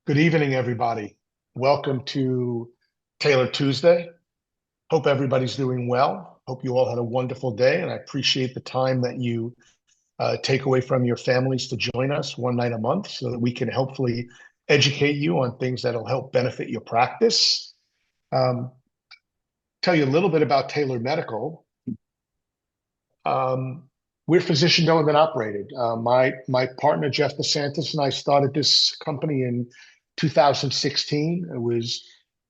Good evening, everybody. Welcome to Taylor Tuesday. Hope everybody's doing well. Hope you all had a wonderful day, and I appreciate the time that you take away from your families to join us one night a month so that we can hopefully educate you on things that'll help benefit your practice. Um, tell you a little bit about Taylor Medical. Um, we're physician owned and operated. My partner Jeff DeSantis and I started this company in 2016. It was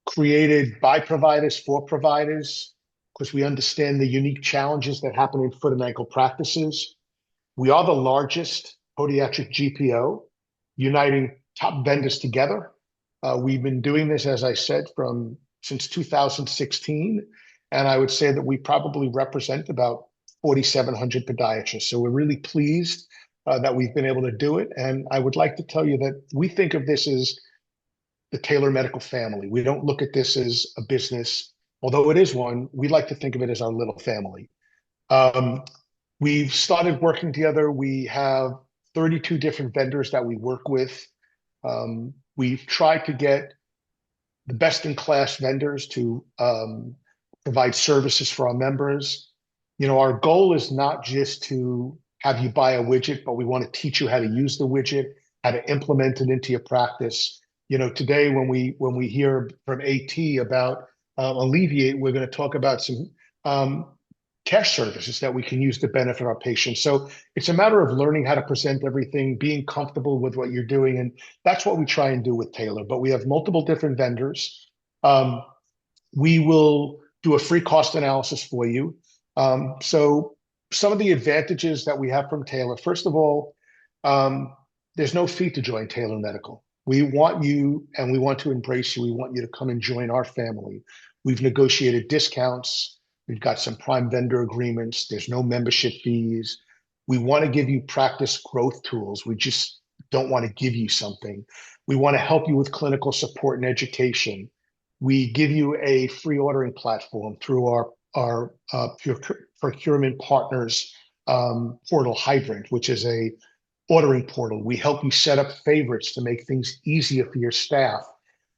created by providers for providers because we understand the unique challenges that happen in foot and ankle practices. We are the largest podiatric GPO, uniting top vendors together. We've been doing this, as I said, from since 2016, and I would say that we probably represent about 4,700 podiatrists. So we're really pleased that we've been able to do it. And I would like to tell you that we think of this as the Taylor Medical family. We don't look at this as a business, although it is one. We like to think of it as our little family. Um, we've started working together. We have 32 different vendors that we work with. We've tried to get the best in class vendors to provide services for our members. You know, our goal is not just to have you buy a widget, but we want to teach you how to use the widget, how to implement it into your practice. You know, today when we hear from AT about Alleviate, we're going to talk about some cash services that we can use to benefit our patients. So it's a matter of learning how to present everything, being comfortable with what you're doing, and that's what we try and do with Taylor. But we have multiple different vendors. We will do a free cost analysis for you. So some of the advantages that we have from Taylor, first of all, there's no fee to join Taylor Medical. We want you and we want to embrace you. We want you to come and join our family. We've negotiated discounts. We've got some prime vendor agreements. There's no membership fees. We want to give you practice growth tools. We just don't want to give you something. We want to help you with clinical support and education. We give you a free ordering platform through our procurement partners portal, Hydrant, which is a ordering portal. We help you set up favorites to make things easier for your staff.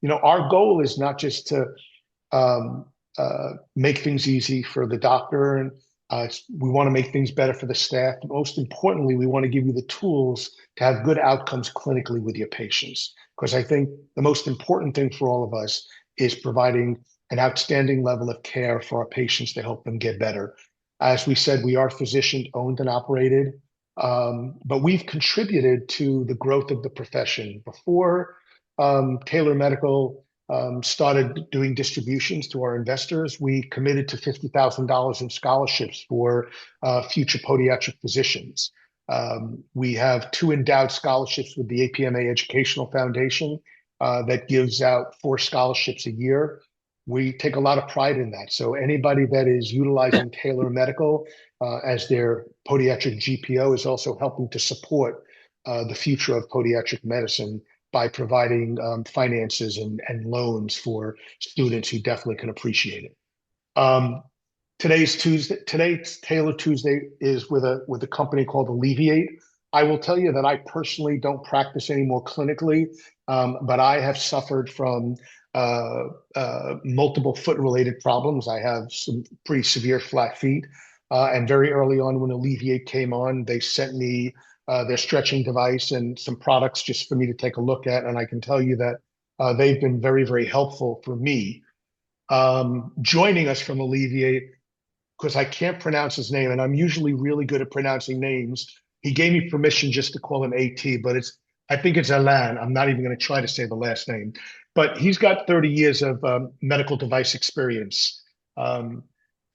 You know, our goal is not just to um, make things easy for the doctor, and we want to make things better for the staff. But most importantly, we want to give you the tools to have good outcomes clinically with your patients. Because I think the most important thing for all of us is providing an outstanding level of care for our patients to help them get better. As we said, we are physician owned and operated, but we've contributed to the growth of the profession. Before Taylor Medical started doing distributions to our investors, we committed to $50,000 in scholarships for future podiatric physicians. We have two endowed scholarships with the APMA Educational Foundation that gives out 4 scholarships a year. We take a lot of pride in that. So anybody that is utilizing Taylor Medical as their podiatric GPO is also helping to support the future of podiatric medicine by providing finances and loans for students who definitely can appreciate it. Um, today's Taylor Tuesday is with a company called Alleviate. I will tell you that I personally don't practice anymore clinically, but I have suffered from multiple foot-related problems. I have some pretty severe flat feet, and very early on when Alleviate came on, they sent me their stretching device and some products just for me to take a look at. And I can tell you that they've been very, very helpful for me. Joining us from Alleviate, because I can't pronounce his name, and I'm usually really good at pronouncing names. He gave me permission just to call him AT, but I think it's Alain. I'm not even going to try to say the last name, but he's got 30 years of medical device experience,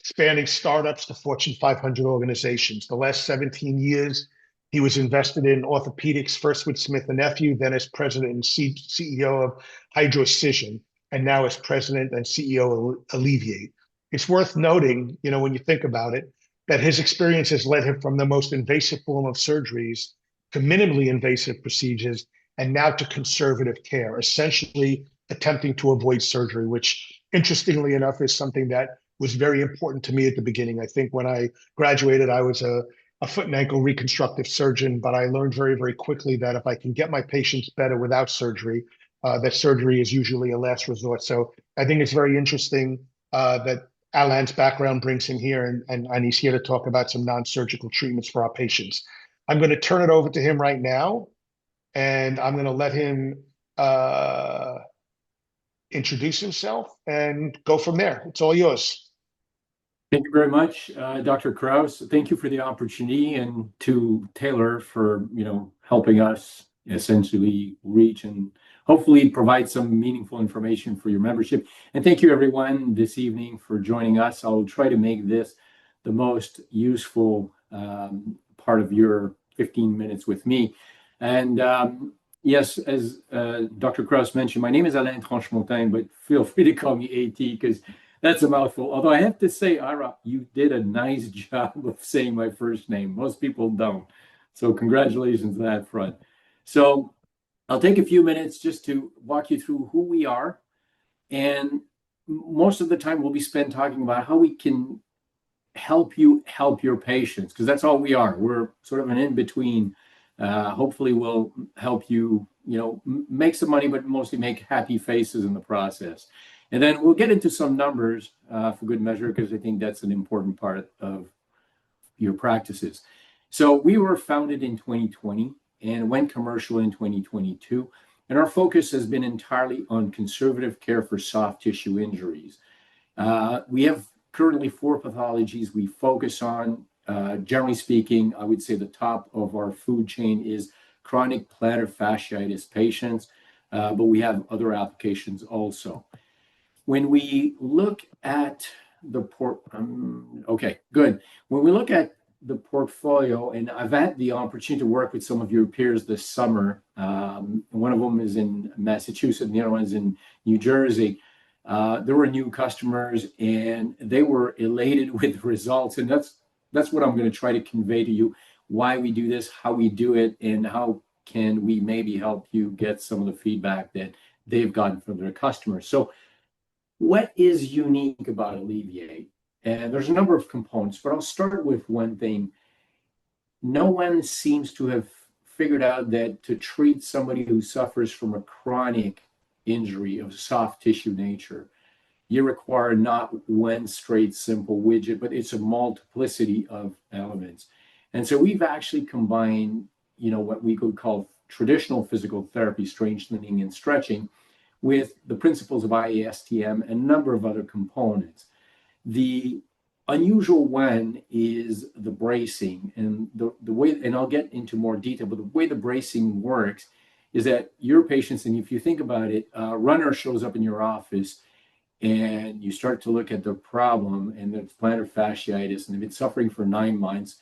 spanning startups to Fortune 500 organizations. The last 17 years, he was invested in orthopedics, first with Smith and Nephew, then as president and CEO of Hydrocision, and now as president and CEO of Alleviate. It's worth noting, you know, when you think about it, that his experience has led him from the most invasive form of surgeries to minimally invasive procedures and now to conservative care, essentially attempting to avoid surgery, which interestingly enough is something that was very important to me at the beginning. I think when I graduated, I was a foot and ankle reconstructive surgeon, but I learned very, very quickly that if I can get my patients better without surgery, that surgery is usually a last resort. So I think it's very interesting that Alain's background brings him here, and he's here to talk about some non-surgical treatments for our patients. I'm going to turn it over to him right now, and I'm going to let him introduce himself and go from there. It's all yours. Thank you very much, Dr. Kraus. Thank you for the opportunity, and to Talar for helping us essentially reach and hopefully provide some meaningful information for your membership. And thank you everyone this evening for joining us. I'll try to make this the most useful part of your 15 minutes with me. And yes, as Dr. Kraus mentioned, my name is Alain Tranchemontagne, but feel free to call me AT because that's a mouthful. Although I have to say, Ira, you did a nice job of saying my first name. Most people don't. So congratulations on that front. So I'll take a few minutes just to walk you through who we are. And most of the time we'll be spent talking about how we can help you help your patients, because that's all we are. We're sort of an in-between. Hopefully we'll help you, make some money, but mostly make happy faces in the process. And then we'll get into some numbers for good measure, because I think that's an important part of your practices. So we were founded in 2020 and went commercial in 2022. And our focus has been entirely on conservative care for soft tissue injuries. We have currently 4 pathologies we focus on. Generally speaking, I would say the top of our food chain is chronic plantar fasciitis patients, but we have other applications also. When we look at the When we look at the portfolio, and I've had the opportunity to work with some of your peers this summer. One of them is in Massachusetts, and the other one is in New Jersey. There were new customers, and they were elated with results, and that's what I'm going to try to convey to you: why we do this, how we do it, and how can we maybe help you get some of the feedback that they've gotten from their customers. So what is unique about Alleviate? And there's a number of components, but I'll start with one thing. No one seems to have figured out that to treat somebody who suffers from a chronic injury of soft tissue nature, you require not one straight simple widget, but it's a multiplicity of elements. And so we've actually combined, what we could call traditional physical therapy, strengthening and stretching, with the principles of IASTM and a number of other components. The unusual one is the bracing, and the way, and I'll get into more detail, but the way the bracing works is that your patients, and if you think about it, a runner shows up in your office and you start to look at the problem, and it's plantar fasciitis, and they've been suffering for 9 months.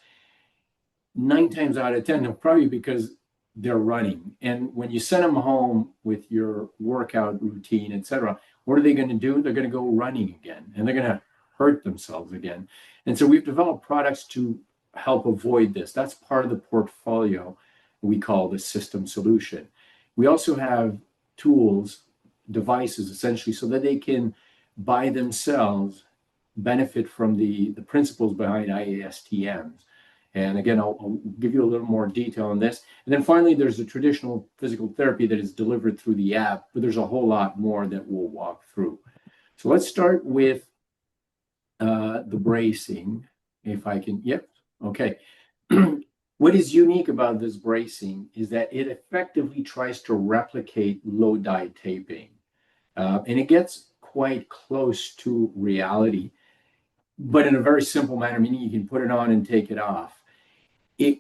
9 times out of 10, probably because they're running. And when you send them home with your workout routine, etc., what are they going to do? They're going to go running again, and they're going to hurt themselves again. And so we've developed products to help avoid this. That's part of the portfolio we call the system solution. We also have tools, devices, essentially, so that they can, by themselves, benefit from the principles behind IASTMs. And again, I'll give you a little more detail on this. And then finally, there's the traditional physical therapy that is delivered through the app, but there's a whole lot more that we'll walk through. So let's start with the bracing, if I can. Yep. Okay. What is unique about this bracing is that it effectively tries to replicate low dye taping. And it gets quite close to reality, but in a very simple manner, meaning you can put it on and take it off.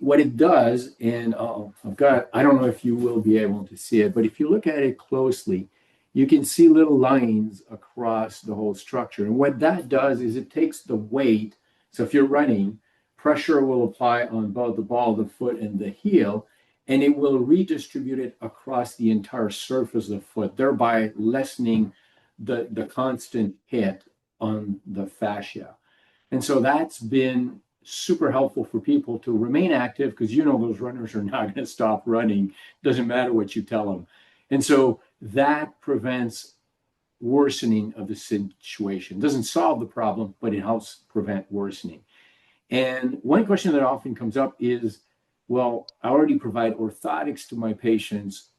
What it does, and I don't know if you will be able to see it, but if you look at it closely, you can see little lines across the whole structure. And what that does is it takes the weight. So if you're running, pressure will apply on both the ball of the foot and the heel, and it will redistribute it across the entire surface of the foot, thereby lessening the constant hit on the fascia. And so that's been super helpful for people to remain active, because those runners are not going to stop running. Doesn't matter what you tell them. And so that prevents worsening of the situation. Doesn't solve the problem, but it helps prevent worsening. And one question that often comes up is, well, I already provide orthotics to my patients.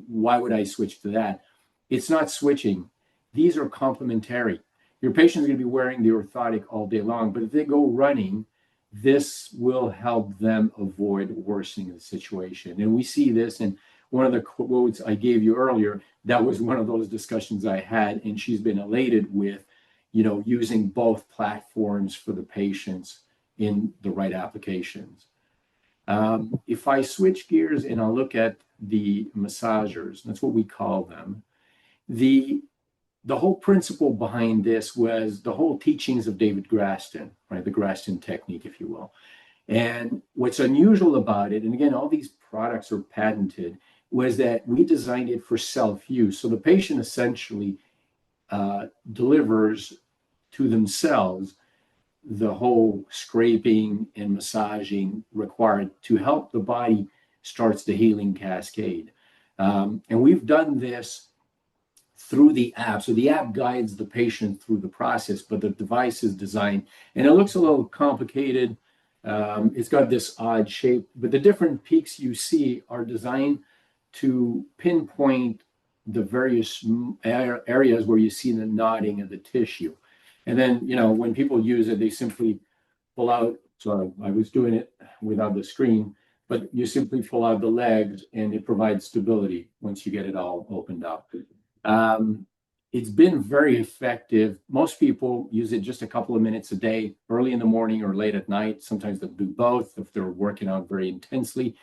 why would I switch to that? It's not switching. These are complementary. Your patient's going to be wearing the orthotic all day long, but if they go running, this will help them avoid worsening the situation. And we see this in one of the quotes I gave you earlier. That was one of those discussions I had, and she's been elated with, using both platforms for the patients in the right applications. If I switch gears and I'll look at the massagers, that's what we call them. The whole principle behind this was the whole teachings of David Graston, right? The Graston technique, if you will. And what's unusual about it, and again, all these products are patented, was that we designed it for self-use. So the patient essentially delivers to themselves the whole scraping and massaging required to help the body starts the healing cascade. And we've done this through the app. So the app guides the patient through the process, but the device is designed, and it looks a little complicated. It's got this odd shape, but the different peaks you see are designed to pinpoint the various areas where you see the knotting of the tissue. And then, when people use it, they simply pull out. So I was doing it without the screen, but you simply pull out the legs and it provides stability once you get it all opened up. It's been very effective. Most people use it just a couple of minutes a day, early in the morning or late at night. Sometimes they'll do both if they're working out very intensely.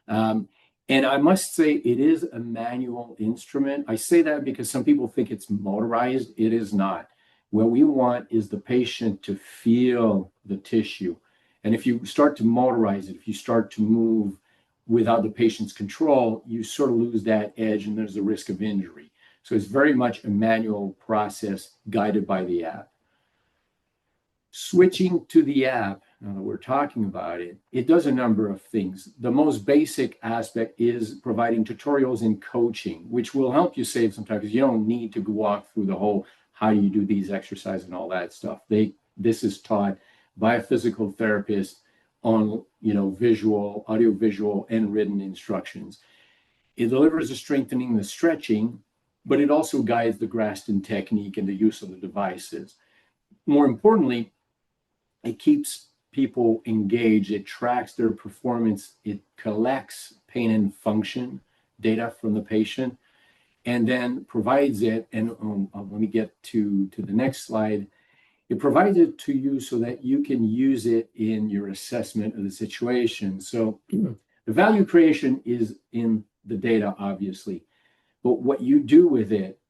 And I must say, it is a manual instrument. I say that because some people think it's motorized. It is not. What we want is the patient to feel the tissue. And if you start to motorize it, if you start to move without the patient's control, you sort of lose that edge and there's a risk of injury. So it's very much a manual process guided by the app. Switching to the app, now that we're talking about it, it does a number of things. The most basic aspect is providing tutorials and coaching, which will help you save some time because you don't need to walk through the whole how you do these exercises and all that stuff. This is taught by a physical therapist on visual, audio-visual, and written instructions. It delivers the strengthening, the stretching, but it also guides the Graston technique and the use of the devices. More importantly, it keeps people engaged. It tracks their performance. It collects pain and function data from the patient, and then provides it. And let me get to the next slide. It provides it to you so that you can use it in your assessment of the situation. So the value creation is in the data, obviously, but what you do with it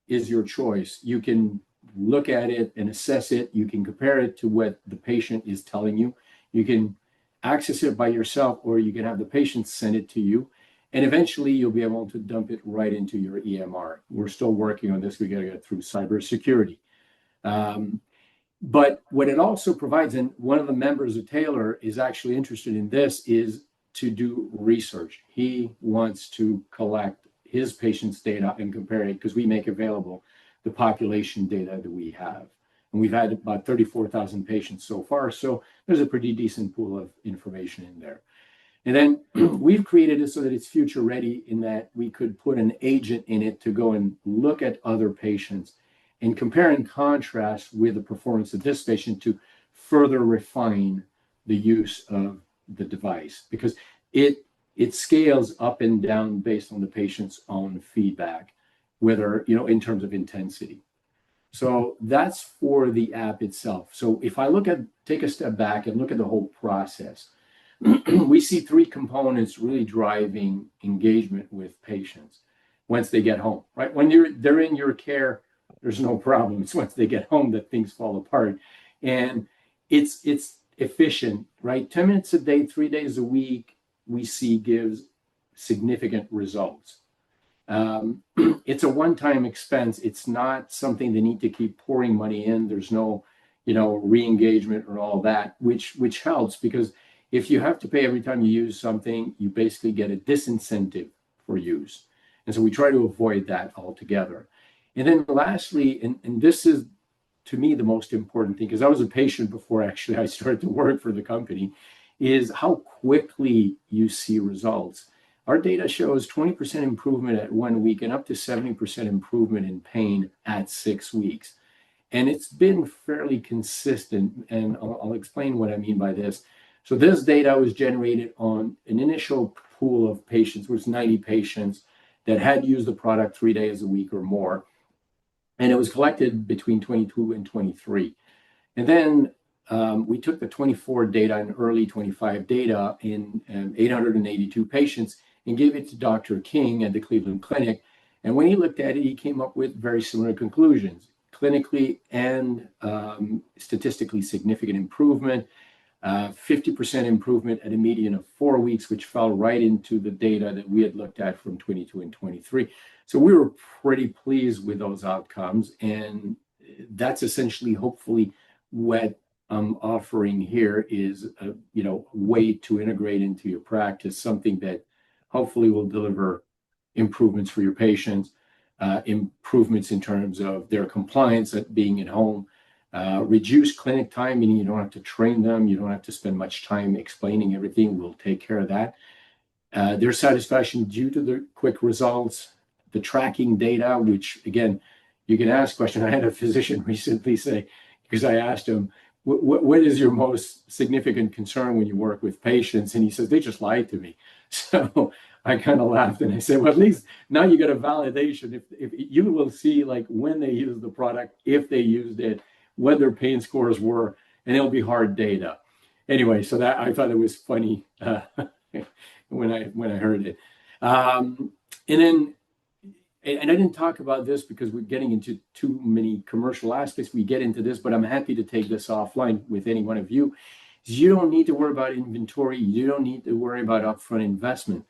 is your choice. You can look at it and assess it. You can compare it to what the patient is telling you. You can access it by yourself, or you can have the patient send it to you. And eventually you'll be able to dump it right into your EMR. We're still working on this. We got to get through cybersecurity. But what it also provides, and one of the members of Talar is actually interested in this, is to do research. He wants to collect his patient's data and compare it, because we make available the population data that we have. And we've had about 34,000 patients so far. So there's a pretty decent pool of information in there. And then we've created it so that it's future ready, in that we could put an agent in it to go and look at other patients and compare and contrast with the performance of this patient to further refine the use of the device, because it scales up and down based on the patient's own feedback, whether, in terms of intensity. So that's for the app itself. So if I take a step back and look at the whole process, we see three components really driving engagement with patients once they get home, right? When they're in your care, there's no problem. It's once they get home that things fall apart. And it's efficient, right? 10 minutes a day, 3 days a week, we see gives significant results. It's a one-time expense. It's not something they need to keep pouring money in. There's no, re-engagement or all that, which helps, because if you have to pay every time you use something, you basically get a disincentive for use. And so we try to avoid that altogether. And then lastly, and this is to me the most important thing, because I was a patient before actually I started to work for the company, is how quickly you see results. Our data shows 20% improvement at 1 week and up to 70% improvement in pain at 6 weeks. And it's been fairly consistent, and I'll explain what I mean by this. So this data was generated on an initial pool of patients, which was 90 patients that had used the product 3 days a week or more. And it was collected between 22 and 23. And then we took the 24 data and early 25 data in 882 patients and gave it to Dr. King at the Cleveland Clinic. And when he looked at it, he came up with very similar conclusions, clinically and statistically significant improvement, 50% improvement at a median of 4 weeks, which fell right into the data that we had looked at from 22 and 23. So we were pretty pleased with those outcomes. And that's essentially, hopefully, what I'm offering here is a way to integrate into your practice, something that hopefully will deliver improvements for your patients, improvements in terms of their compliance at being at home, reduce clinic time, meaning you don't have to train them, you don't have to spend much time explaining everything. We'll take care of that. Their satisfaction due to the quick results, the tracking data, which again, you can ask question. I had a physician recently say, because I asked him, what is your most significant concern when you work with patients? And he says, they just lied to me. So I kind of laughed and I said, well, at least now you get a validation. If you will see like when they use the product, if they used it, what their pain scores were, and it'll be hard data. Anyway, so that I thought it was funny when I heard it. And I didn't talk about this because we're getting into too many commercial aspects. We get into this, but I'm happy to take this offline with any one of you. You don't need to worry about inventory. You don't need to worry about upfront investment.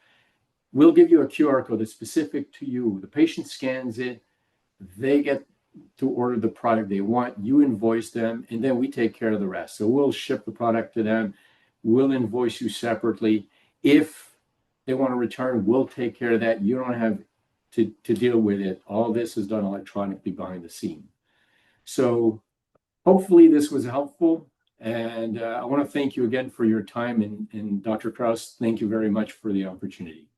We'll give you a QR code that's specific to you. The patient scans it. They get to order the product they want. You invoice them, and then we take care of the rest. So we'll ship the product to them. We'll invoice you separately. If they want to return, we'll take care of that. You don't have to deal with it. All this is done electronically behind the scene. So hopefully this was helpful. And I want to thank you again for your time. And Dr. Kraus, thank you very much for the opportunity.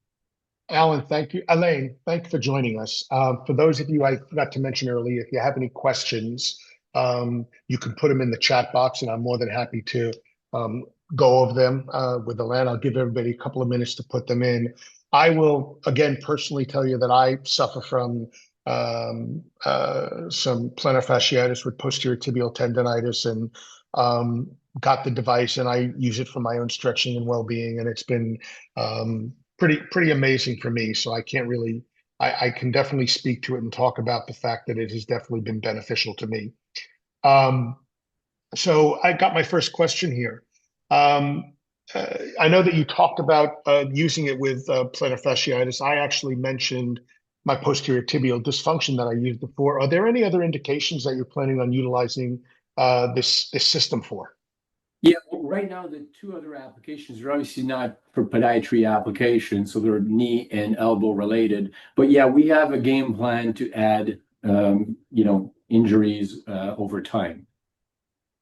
Alan, thank you. Alain, thank you for joining us. For those of you I forgot to mention earlier, if you have any questions, you can put them in the chat box, and I'm more than happy to go over them with Alain. I'll give everybody a couple of minutes to put them in. I will, again, personally tell you that I suffer from some plantar fasciitis with posterior tibial tendonitis, and got the device, and I use it for my own stretching and well-being, and it's been pretty amazing for me. So I can't really, I can definitely speak to it and talk about the fact that it has definitely been beneficial to me. So I got my first question here. I know that you talked about using it with plantar fasciitis. I actually mentioned my posterior tibial dysfunction that I used before. Are there any other indications that you're planning on utilizing this system for? Yeah, well, right now the two other applications are obviously not for podiatry applications, so they're knee and elbow related. But yeah, we have a game plan to add, injuries over time.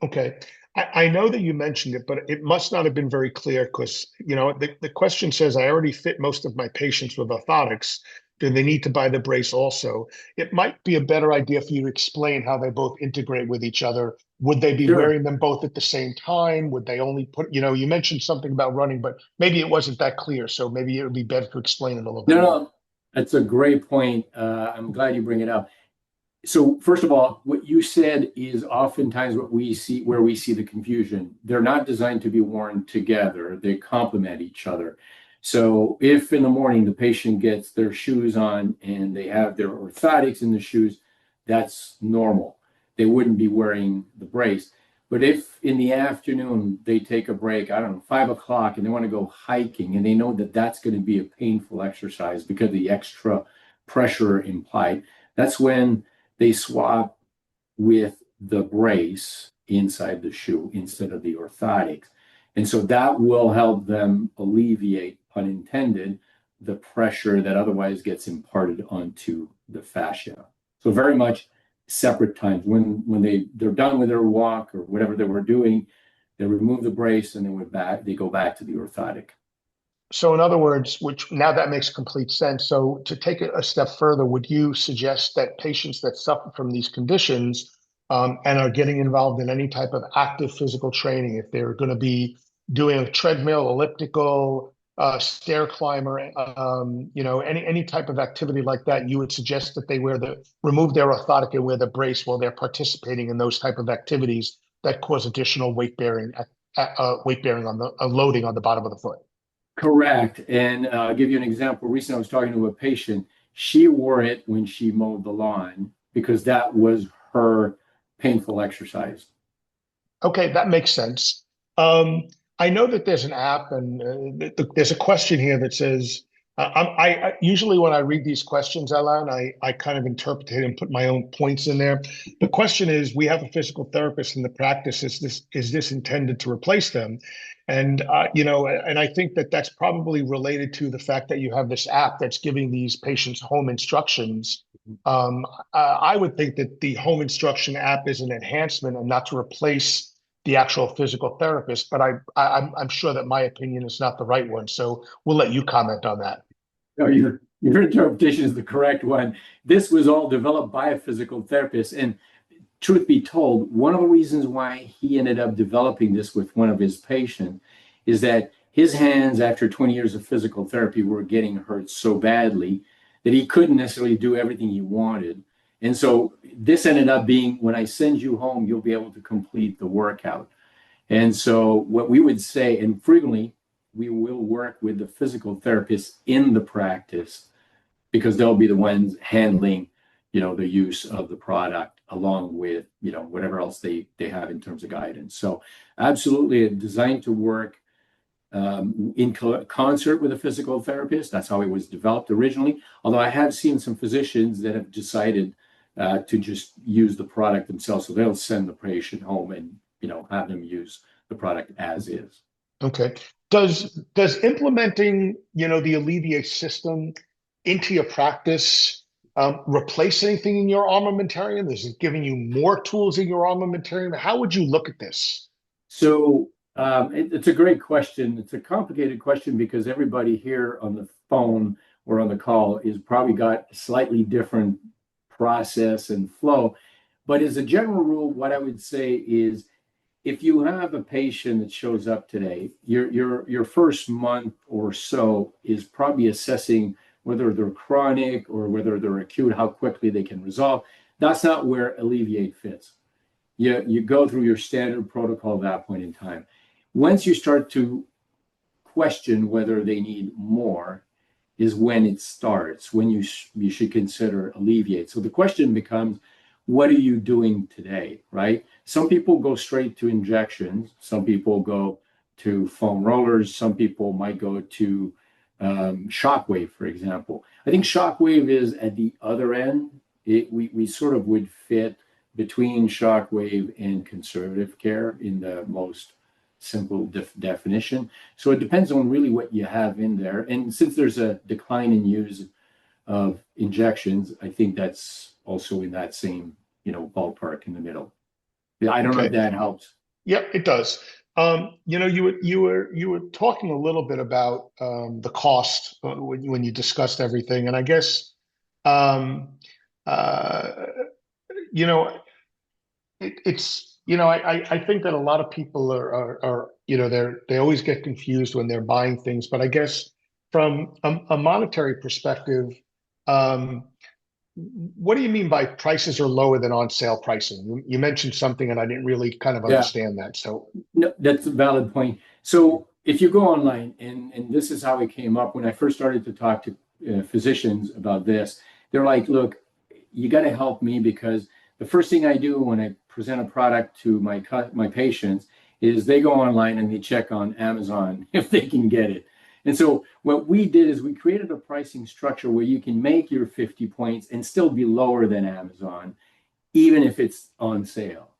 Okay. I know that you mentioned it, but it must not have been very clear because, the question says, I already fit most of my patients with orthotics. Do they need to buy the brace also? It might be a better idea for you to explain how they both integrate with each other. Would they be Sure. wearing them both at the same time? Would they only put, you mentioned something about running, but maybe it wasn't that clear. So maybe it would be better to explain it a little bit more. No, that's a great point. I'm glad you bring it up. So first of all, what you said is oftentimes where we see the confusion. They're not designed to be worn together. They complement each other. So if in the morning the patient gets their shoes on and they have their orthotics in the shoes, that's normal. They wouldn't be wearing the brace. But if in the afternoon they take a break, I don't know, 5 o'clock, and they want to go hiking, and they know that that's going to be a painful exercise because of the extra pressure implied, that's when they swap with the brace inside the shoe instead of the orthotics. And so that will help them alleviate, pun intended, the pressure that otherwise gets imparted onto the fascia. So very much separate times. When they're done with their walk or whatever they were doing, they remove the brace and they go back to the orthotic. So in other words, which now that makes complete sense. So to take it a step further, would you suggest that patients that suffer from these conditions and are getting involved in any type of active physical training, if they're going to be doing a treadmill, elliptical, stair climber, any type of activity like that, you would suggest that they remove their orthotic and wear the brace while they're participating in those type of activities that cause additional weight bearing on the loading on the bottom of the foot. Correct. And I'll give you an example. Recently, I was talking to a patient. She wore it when she mowed the lawn because that was her painful exercise. Okay, that makes sense. Um, I know that there's an app, and there's a question here that says, usually when I read these questions, Alain, I kind of interpret it and put my own points in there. The question is, we have a physical therapist in the practice. Is this intended to replace them? And and I think that that's probably related to the fact that you have this app that's giving these patients home instructions. Um, I would think that the home instruction app is an enhancement and not to replace the actual physical therapist, but I'm sure that my opinion is not the right one. So we'll let you comment on that. No, your interpretation is the correct one. This was all developed by a physical therapist. And truth be told, one of the reasons why he ended up developing this with one of his patients is that his hands, after 20 years of physical therapy, were getting hurt so badly that he couldn't necessarily do everything he wanted. And so this ended up being, when I send you home, you'll be able to complete the workout. And so what we would say, and frequently we will work with the physical therapist in the practice because they'll be the ones handling, the use of the product along with, whatever else they have in terms of guidance. So absolutely designed to work in concert with a physical therapist. That's how it was developed originally. Although I have seen some physicians that have decided to just use the product themselves. So they'll send the patient home and, have them use the product as is. Okay. Does implementing, the Alleviate system into your practice replace anything in your armamentarium? Is it giving you more tools in your armamentarium? How would you look at this? So it's a great question. It's a complicated question because everybody here on the phone or on the call is probably got a slightly different process and flow. But as a general rule, what I would say is if you have a patient that shows up today, your first month or so is probably assessing whether they're chronic or whether they're acute, how quickly they can resolve. That's not where Alleviate fits. You go through your standard protocol at that point in time. Once you start to question whether they need more, is when it starts, when you should consider Alleviate. So the question becomes, what are you doing today, right? Some people go straight to injections. Some people go to foam rollers. Some people might go to shockwave, for example. I think shockwave is at the other end. We sort of would fit between shockwave and conservative care in the most simple definition. So it depends on really what you have in there. And since there's a decline in use of injections, I think that's also in that same, ballpark in the middle. Yeah, I don't know if Okay. that helps. Yep, it does. You were talking a little bit about the cost when you discussed everything, and I guess um, uh, you know I think that a lot of people are they always get confused when they're buying things, but I guess from a monetary perspective, um, what do you mean by prices are lower than on sale pricing? You mentioned something and I didn't really kind of Yeah, understand that. So, no, that's a valid point. So if you go online, and this is how it came up when I first started to talk to physicians about this, they're like, look, you got to help me because the first thing I do when I present a product to my patients is they go online and they check on Amazon if they can get it. And so what we did is we created a pricing structure where you can make your 50 points and still be lower than Amazon, even if it's on sale.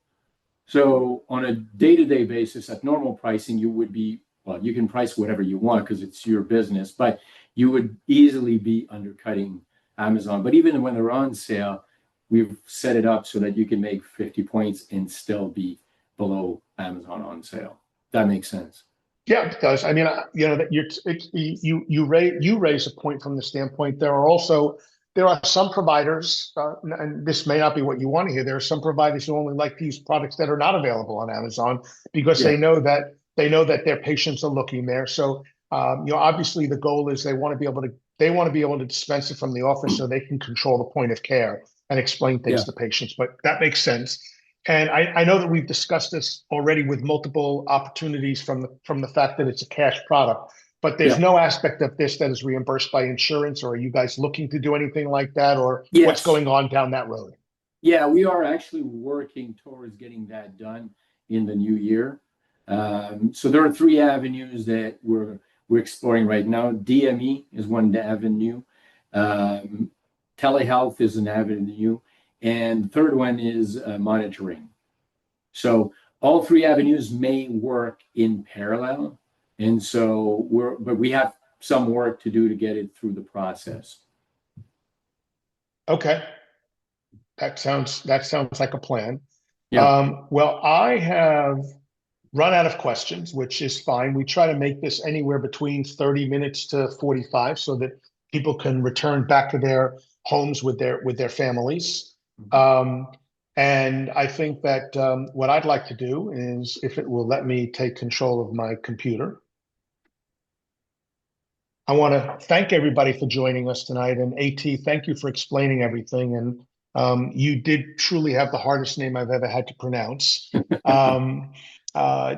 So on a day-to-day basis at normal pricing, you would be, well, you can price whatever you want because it's your business, but you would easily be undercutting Amazon. But even when they're on sale, we've set it up so that you can make 50 points and still be below Amazon on sale. That makes sense. Yeah, it does. I mean, that you raise a point from the standpoint. There are some providers, and this may not be what you want to hear. There are some providers who only like to use products that are not available on Amazon because Yeah, they know that their patients are looking there. So, obviously the goal is they want to be able to dispense it from the office so they can control the point of care and explain things yeah, to patients. But that makes sense. And I know that we've discussed this already with multiple opportunities from the fact that it's a cash product, but there's yeah. no aspect of this that is reimbursed by insurance, or are you guys looking to do anything like that, or what's Yes. going on down that road? Yeah, we are actually working towards getting that done in the new year. So there are three avenues that we're exploring right now. DME is one avenue. Um, Telehealth is an avenue, and the third one is monitoring. So all three avenues may work in parallel, and so but we have some work to do to get it through the process. Okay, that sounds like a plan. Yeah, Well, I have run out of questions, which is fine. We try to make this anywhere between 30 minutes to 45 so that people can return back to their homes with their families. Um, and I think that what I'd like to do is, if it will let me take control of my computer, I want to thank everybody for joining us tonight. And AT, thank you for explaining everything. And you did truly have the hardest name I've ever had to pronounce. Um,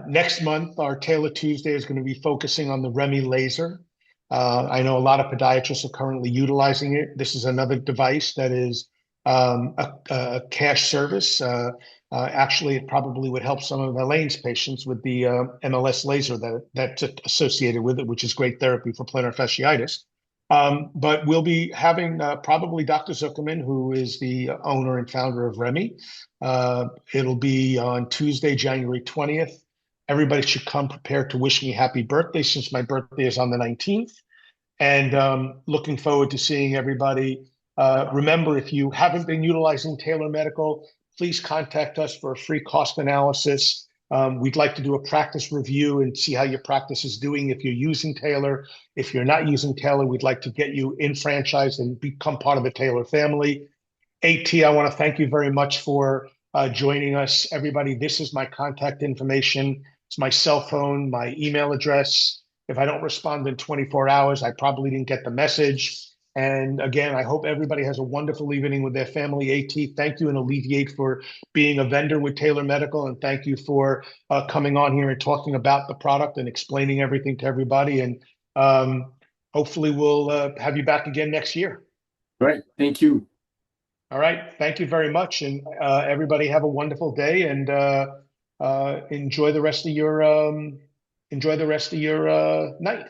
Next month, our Taylor Tuesday is going to be focusing on the Remy laser. I know a lot of podiatrists are currently utilizing it. This is another device that is a cash service. Actually, it probably would help some of Alain's patients with the MLS laser that's associated with it, which is great therapy for plantar fasciitis. But we'll be having probably Dr. Zuckerman, who is the owner and founder of Remy. It'll be on Tuesday, January 20th. Everybody should come prepared to wish me happy birthday since my birthday is on the 19th. And looking forward to seeing everybody. Remember, if you haven't been utilizing Taylor Medical, please contact us for a free cost analysis. We'd like to do a practice review and see how your practice is doing if you're using Taylor. If you're not using Taylor, we'd like to get you in franchise and become part of the Taylor family. AT, I want to thank you very much for joining us. Everybody, this is my contact information. It's my cell phone, my email address. If I don't respond in 24 hours, I probably didn't get the message. And again, I hope everybody has a wonderful evening with their family. AT, thank you and Alleviate for being a vendor with Taylor Medical. And thank you for coming on here and talking about the product and explaining everything to everybody. And hopefully we'll have you back again next year. right. Thank you. All right. Thank you very much. And everybody have a wonderful day and enjoy the rest of your night.